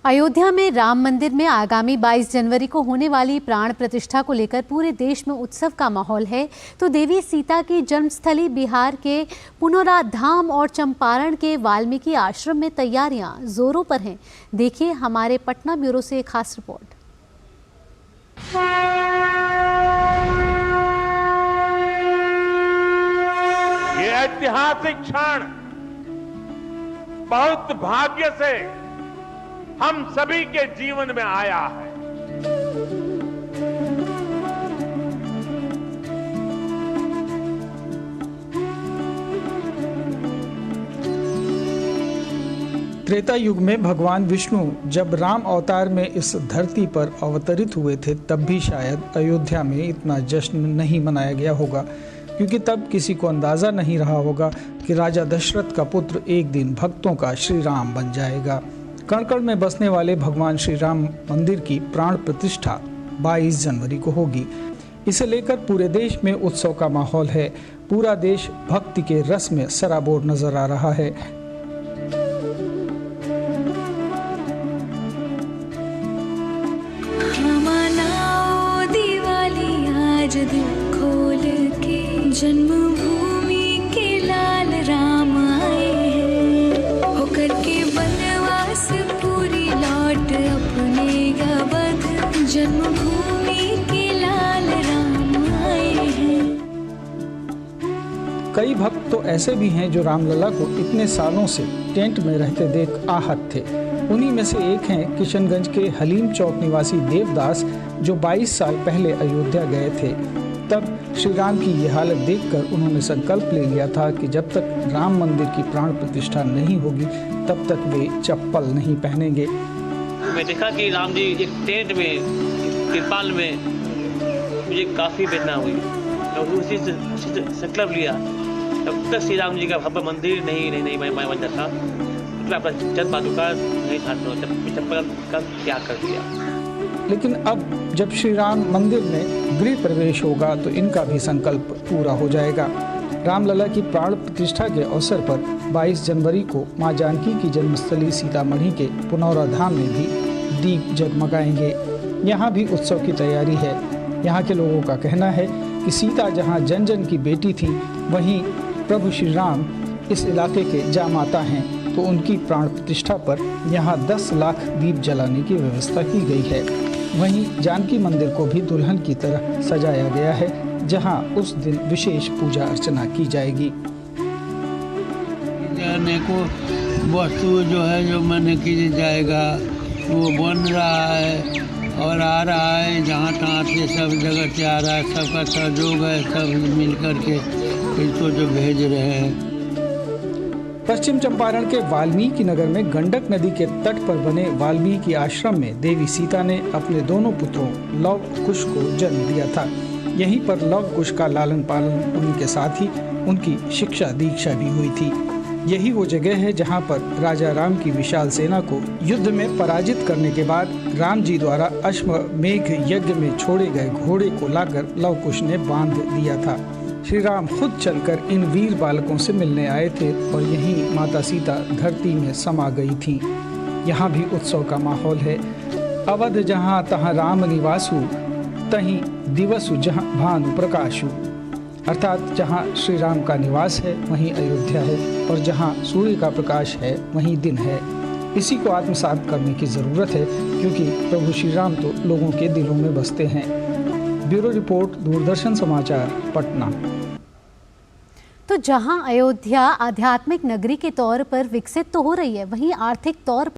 अयोध्या में राम मंदिर में आगामी 22 जनवरी को होने वाली प्राण प्रतिष्ठा को लेकर पूरे देश में उत्सव का माहौल है। तो देवी सीता की जन्मस्थली बिहार के पुनौरा धाम और चंपारण के वाल्मीकि आश्रम में तैयारियां जोरों पर हैं। देखिए हमारे पटना ब्यूरो से एक खास रिपोर्ट। ये ऐतिहासिक क्षण बहुत भाग्य से हम सभी के जीवन में आया है। त्रेता युग में भगवान विष्णु जब राम अवतार में इस धरती पर अवतरित हुए थे, तब भी शायद अयोध्या में इतना जश्न नहीं मनाया गया होगा, क्योंकि तब किसी को अंदाजा नहीं रहा होगा कि राजा दशरथ का पुत्र एक दिन भक्तों का श्री राम बन जाएगा। कण कण में बसने वाले भगवान श्री राम मंदिर की प्राण प्रतिष्ठा 22 जनवरी को होगी। इसे लेकर पूरे देश में उत्सव का माहौल है। पूरा देश भक्ति के रस में सराबोर नजर आ रहा है। दिवाली आज दिल खोल के जन्मभूमि के लाल राम आए हैं, होकर के बनवास पूरी लौट अपने गवध, जन्मभूमि के लाल राम आए हैं। कई भक्त तो ऐसे भी हैं जो रामलला को इतने सालों से टेंट में रहते देख आहत थे। उन्हीं में से एक हैं किशनगंज के हलीम चौक निवासी देवदास, जो 22 साल पहले अयोध्या गए थे। तब श्री राम की ये हालत देखकर उन्होंने संकल्प ले लिया था कि जब तक राम मंदिर की प्राण प्रतिष्ठा नहीं होगी, तब तक वे चप्पल नहीं पहनेंगे। मैं देखा कि राम जी एक टेंट में, तिरपाल में मुझे काफ़ी वेदना हुई, तो उसी से संकल्प लिया तब तक श्री राम जी का भव्य मंदिर नहीं मैं बन जाता, तो अपना जन्म पादुका नहीं छाड़ता, चप्पल का त्याग कर दिया। लेकिन अब जब श्री राम मंदिर में गृह प्रवेश होगा तो इनका भी संकल्प पूरा हो जाएगा। रामलला की प्राण प्रतिष्ठा के अवसर पर 22 जनवरी को मां जानकी की जन्मस्थली सीतामढ़ी के पुनौरा धाम में भी दीप जगमगाएंगे। यहाँ भी उत्सव की तैयारी है। यहाँ के लोगों का कहना है कि सीता जहाँ जन जन की बेटी थी, वहीं प्रभु श्री राम इस इलाके के जामाता हैं, तो उनकी प्राण प्रतिष्ठा पर यहाँ 10 लाख दीप जलाने की व्यवस्था की गई है। वहीं जानकी मंदिर को भी दुल्हन की तरह सजाया गया है, जहां उस दिन विशेष पूजा अर्चना की जाएगी। अनेकों वस्तु जो है जो मन की जाएगा वो बन रहा है और आ रहा है, जहाँ तहाँ से सब जगह से आ रहा है, सबका सहयोग है, सब मिल करके इसको जो भेज रहे हैं। पश्चिम चंपारण के वाल्मीकि नगर में गंडक नदी के तट पर बने वाल्मीकि आश्रम में देवी सीता ने अपने दोनों पुत्रों लव कुश को जन्म दिया था। यहीं पर लव कुश का लालन पालन होने के साथ ही उनकी शिक्षा दीक्षा भी हुई थी। यही वो जगह है जहां पर राजा राम की विशाल सेना को युद्ध में पराजित करने के बाद राम जी द्वारा अश्वमेघ यज्ञ में छोड़े गए घोड़े को लाकर लव कुश ने बांध दिया था। श्री राम खुद चलकर इन वीर बालकों से मिलने आए थे और यहीं माता सीता धरती में समा गई थीं। यहाँ भी उत्सव का माहौल है। अवध जहाँ तहाँ राम निवासु, तहीं दिवसु जहाँ भानु प्रकाशु, अर्थात जहाँ श्री राम का निवास है वहीं अयोध्या है, और जहाँ सूर्य का प्रकाश है वहीं दिन है। इसी को आत्मसात करने की ज़रूरत है, क्योंकि प्रभु श्री राम तो लोगों के दिलों में बसते हैं। ब्यूरो रिपोर्ट, दूरदर्शन समाचार, पटना। तो जहां अयोध्या आध्यात्मिक नगरी के तौर पर विकसित तो हो रही है, वहीं आर्थिक तौर